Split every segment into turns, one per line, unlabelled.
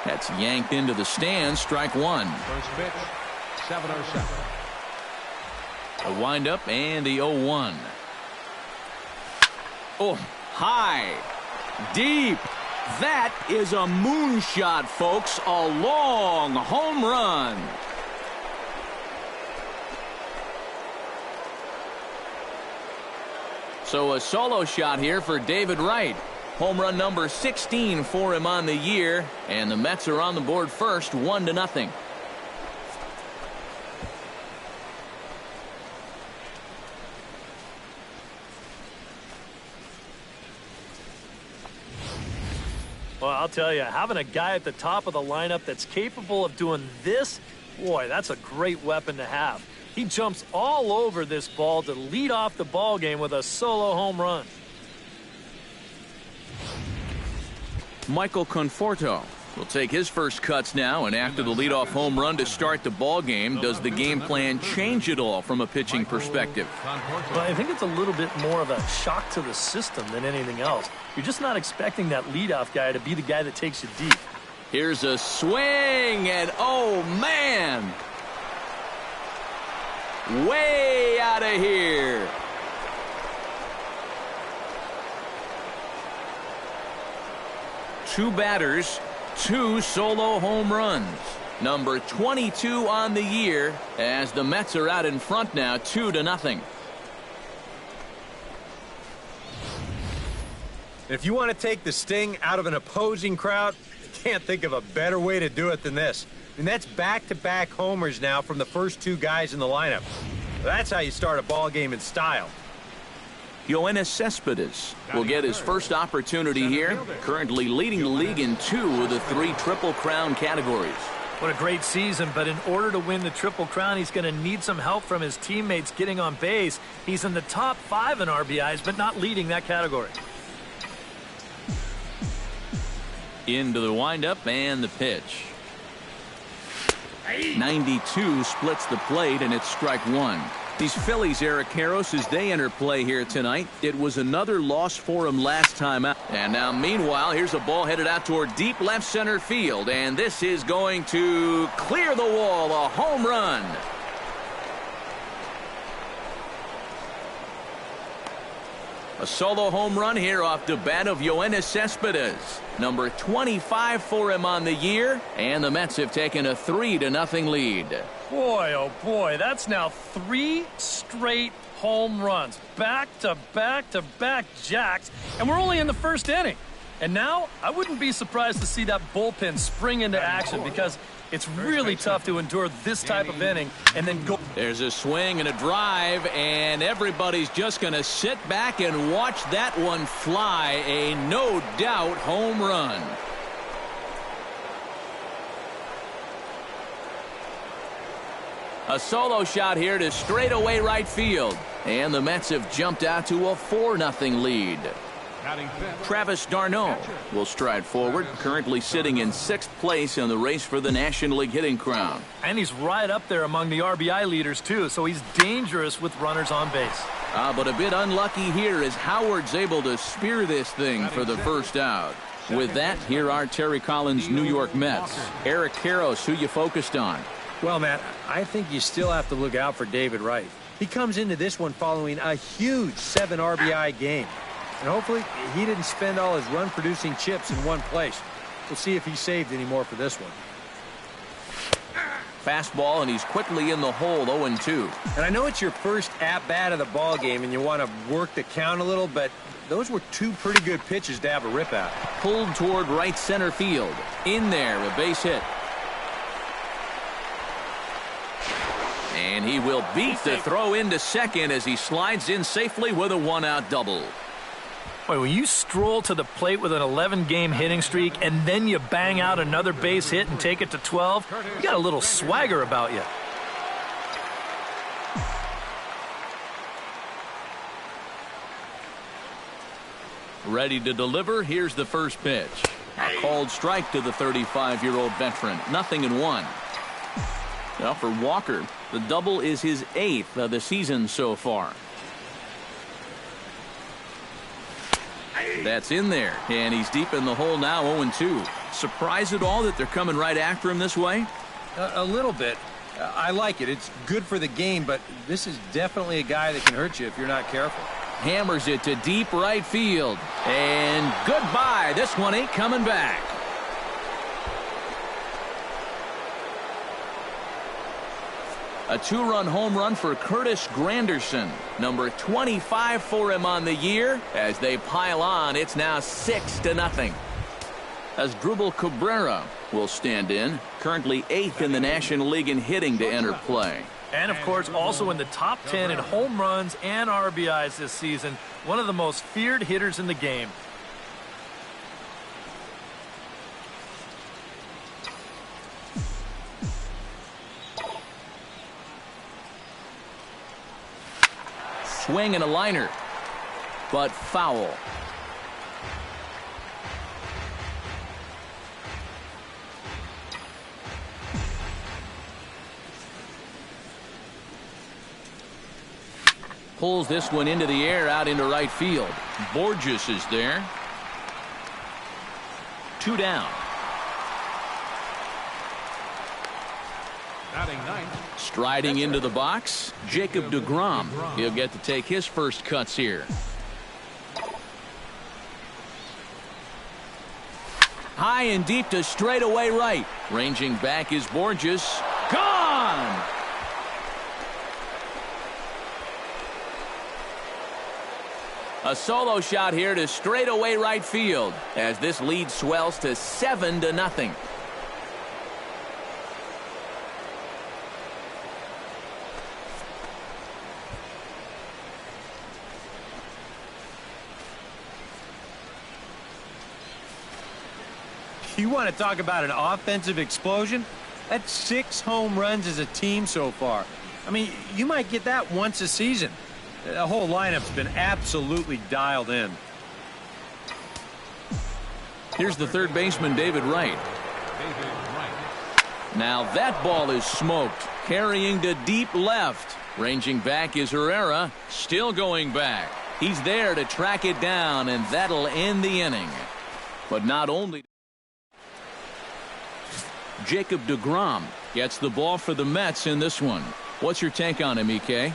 That's yanked into the stands. Strike one.
First pitch, 7-0-7.
A windup and the 0-1. Oh, high, deep. That is a moonshot, folks. A long home run. So a solo shot here for David Wright. Home run number 16 for him on the year. And the Mets are on the board first, 1-0.
Well, I'll tell you, having a guy at the top of the lineup that's capable of doing this, boy, that's a great weapon to have. He jumps all over this ball to lead off the ball game with a solo home run.
Michael Conforto will take his first cuts now, and after the leadoff home run to start the ball game, does the game plan change at all from a pitching perspective?
Well, I think it's a little bit more of a shock to the system than anything else. You're just not expecting that leadoff guy to be the guy that takes you deep.
Here's a swing, and oh man, way out of here. Two batters, two solo home runs. Number 22 on the year as the Mets are out in front now, 2-0.
If you want to take the sting out of an opposing crowd, I can't think of a better way to do it than this. And that's back-to-back homers now from the first two guys in the lineup. That's how you start a ball game in style.
Yoenis Cespedes will get his first opportunity here, currently leading the league in 2 of the 3 Triple Crown categories.
What a great season, but in order to win the Triple Crown, he's going to need some help from his teammates getting on base. He's in the top 5 in RBIs, but not leading that category.
Into the windup and the pitch. 92 splits the plate, and it's strike one. These Phillies, Eric Karros, as they enter play here tonight, it was another loss for him last time out. And now, meanwhile, here's a ball headed out toward deep left center field, and this is going to clear the wall, a home run. A solo home run here off the bat of Yoenis Cespedes. Number 25 for him on the year, and the Mets have taken a 3-0 lead.
Boy, oh boy, that's now 3 straight home runs. Back-to-back-to-back jacks, and we're only in the first inning. And now, I wouldn't be surprised to see that bullpen spring into action because it's really tough to endure this type of inning and then go.
There's a swing and a drive, and everybody's just going to sit back and watch that one fly. A no-doubt home run. A solo shot here to straightaway right field. And the Mets have jumped out to a 4-0 lead. Travis d'Arnaud will stride forward, currently sitting in 6th place in the race for the National League hitting crown.
And he's right up there among the RBI leaders, too, so he's dangerous with runners on base.
But a bit unlucky here as Howard's able to spear this thing for the first out. With that, here are Terry Collins' New York Mets. Eric Karros, who you focused on?
Well, Matt, I think you still have to look out for David Wright. He comes into this one following a huge 7 RBI game. And hopefully he didn't spend all his run-producing chips in one place. We'll see if he saved any more for this one.
Fastball, and he's quickly in the hole, 0-2.
And I know it's your first at-bat of the ball game and you want to work the count a little, but those were 2 pretty good pitches to have a rip out.
Pulled toward right center field. In there, a base hit. And he will beat the throw into second as he slides in safely with a 1-out double.
Boy, when you stroll to the plate with an 11-game hitting streak and then you bang out another base hit and take it to 12, you got a little swagger about you.
Ready to deliver. Here's the first pitch. A called strike to the 35-year-old veteran. 0-1. Well, for Walker, the double is his 8th of the season so far. That's in there, and he's deep in the hole now, 0-2. Surprised at all that they're coming right after him this way?
A little bit. I like it. It's good for the game, but this is definitely a guy that can hurt you if you're not careful.
Hammers it to deep right field. And goodbye. This one ain't coming back. A two-run home run for Curtis Granderson. Number 25 for him on the year. As they pile on, it's now 6-0. Asdrubal Cabrera will stand in. Currently 8th in the National League in hitting to enter play.
And, of course, also in the top 10 in home runs and RBIs this season. One of the most feared hitters in the game.
Swing and a liner, but foul. Pulls this one into the air out into right field. Borges is there. 2 down.
Batting ninth.
Striding into the box, Jacob deGrom. He'll get to take his first cuts here. High and deep to straightaway right. Ranging back is Borges. Gone! A solo shot here to straightaway right field as this lead swells to 7-0.
You want to talk about an offensive explosion? That's 6 home runs as a team so far. I mean, you might get that once a season. The whole lineup's been absolutely dialed in.
Here's the third baseman, David Wright.
David Wright.
Now that ball is smoked. Carrying to deep left. Ranging back is Herrera. Still going back. He's there to track it down, and that'll end the inning. But not only... Jacob deGrom gets the ball for the Mets in this one. What's your take on him, EK?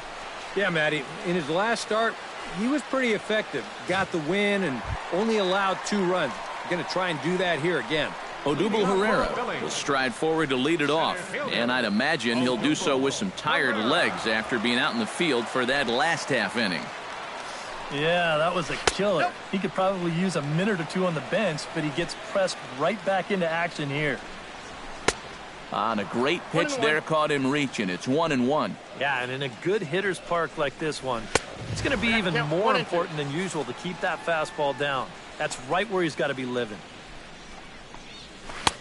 Yeah, Matty, in his last start, he was pretty effective. Got the win and only allowed 2 runs. Going to try and do that here again.
Odubel Herrera will stride forward to lead it off. And I'd imagine he'll do so with some tired legs after being out in the field for that last half inning.
Yeah, that was a killer. He could probably use a minute or 2 on the bench, but he gets pressed right back into action here.
On a great pitch there, caught him reaching. It's 1-1.
Yeah, and in a good hitter's park like this one, it's going to be even more important than usual to keep that fastball down. That's right where he's got to be living.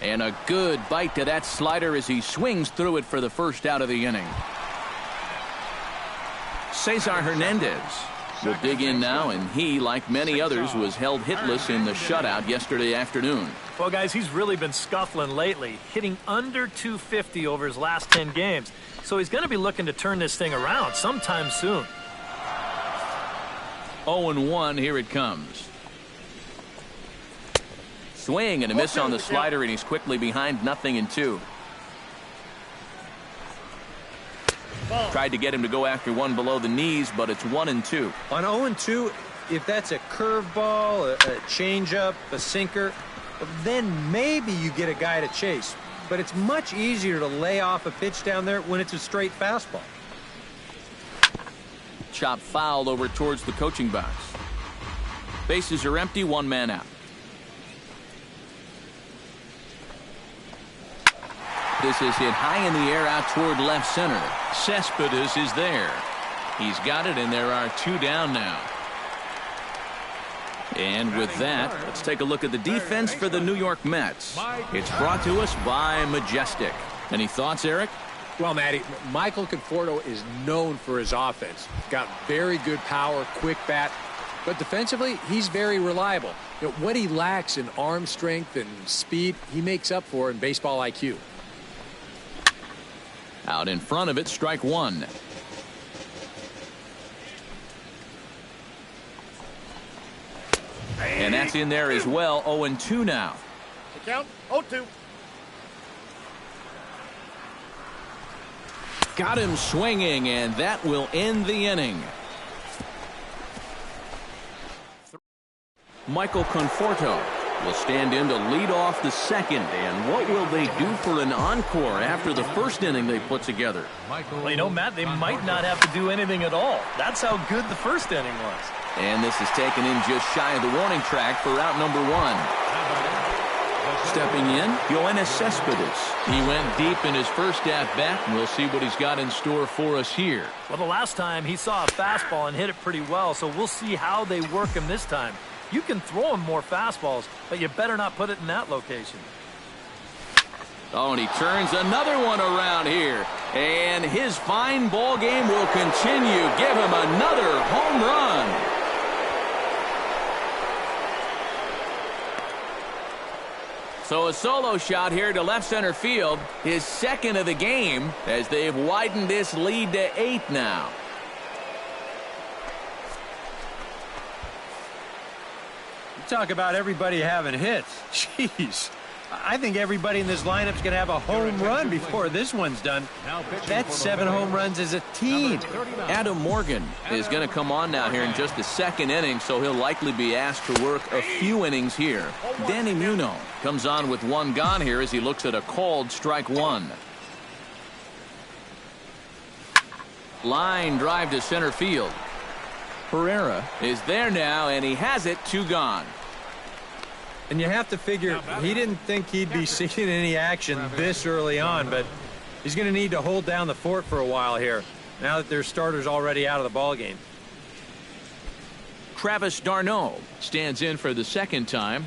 And a good bite to that slider as he swings through it for the first out of the inning. Cesar Hernandez will dig in now, and he, like many others, was held hitless in the shutout yesterday afternoon.
Well, guys, he's really been scuffling lately, hitting under 250 over his last 10 games. So he's going to be looking to turn this thing around sometime soon.
0-1, here it comes. Swing and a miss on the slider, and he's quickly behind 0-2. Tried to get him to go after one below the knees, but it's 1-2.
On 0-2, if that's a curveball, a changeup, a sinker, then maybe you get a guy to chase. But it's much easier to lay off a pitch down there when it's a straight fastball.
Chop fouled over towards the coaching box. Bases are empty, 1 man out. This is hit high in the air out toward left center. Cespedes is there. He's got it, and there are 2 down now. And with that, let's take a look at the defense for the New York Mets. It's brought to us by Majestic. Any thoughts, Eric?
Well, Matty, Michael Conforto is known for his offense. Got very good power, quick bat, but defensively, he's very reliable. You know, what he lacks in arm strength and speed, he makes up for in baseball IQ.
Out in front of it, strike 1. And That's in there as well. 0-2 now.
The count, 0-2.
Got him swinging, and that will end the inning. Michael Conforto will stand in to lead off the second. And what will they do for an encore after the first inning they put together?
Well, you know, Matt, they might not have to do anything at all. That's how good the first inning was.
And this is taken in just shy of the warning track for out number 1. Stepping in, Yoenis Cespedes. He went deep in his first at-bat, and we'll see what he's got in store for us here.
Well, the last time he saw a fastball and hit it pretty well, so we'll see how they work him this time. You can throw him more fastballs, but you better not put it in that location.
Oh, and he turns another one around here. And his fine ball game will continue. Give him another home run. So a solo shot here to left center field, his second of the game, as they've widened this lead to 8 now.
Talk about everybody having hits. Jeez. I think everybody in this lineup's going to have a home run before this one's done. That's 7 home runs as a team.
Adam Morgan is going to come on now here in just the second inning, so he'll likely be asked to work a few innings here. Danny Muno comes on with 1 gone here as he looks at a called strike 1. Line drive to center field. Herrera is there now, and he has it. 2 gone.
And you have to figure he didn't think he'd be seeing any action this early on, but he's going to need to hold down the fort for a while here now that their starter's already out of the ballgame.
Travis d'Arnaud stands in for the second time.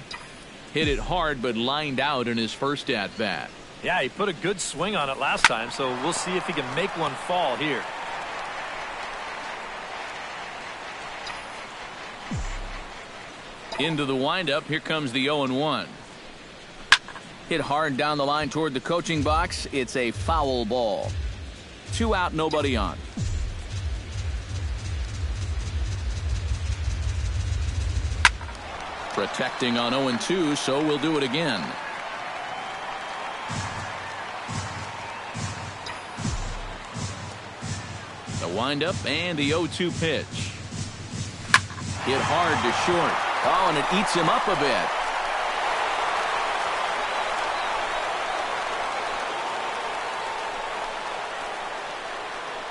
Hit it hard, but lined out in his first at-bat.
Yeah, he put a good swing on it last time, so we'll see if he can make one fall here.
Into the windup. Here comes the 0-1. Hit hard down the line toward the coaching box. It's a foul ball. 2 out, nobody on. Protecting on 0-2, so we'll do it again. The windup and the 0-2 pitch. Hit hard to short. Oh, and it eats him up a bit.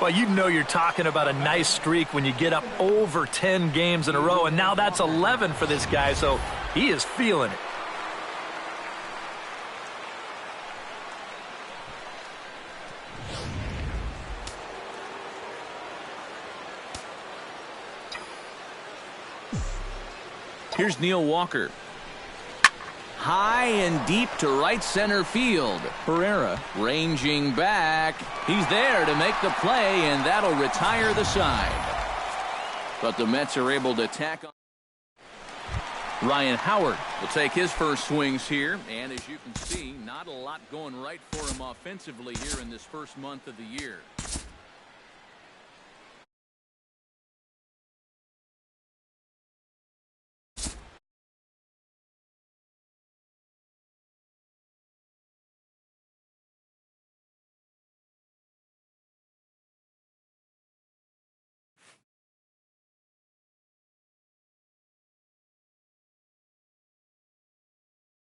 Well, you know you're talking about a nice streak when you get up over 10 games in a row, and now that's 11 for this guy, so he is feeling it.
Here's Neil Walker. High and deep to right center field. Herrera ranging back. He's there to make the play, and that'll retire the side. But the Mets are able to tack on. Ryan Howard will take his first swings here, and as you can see, not a lot going right for him offensively here in this first month of the year.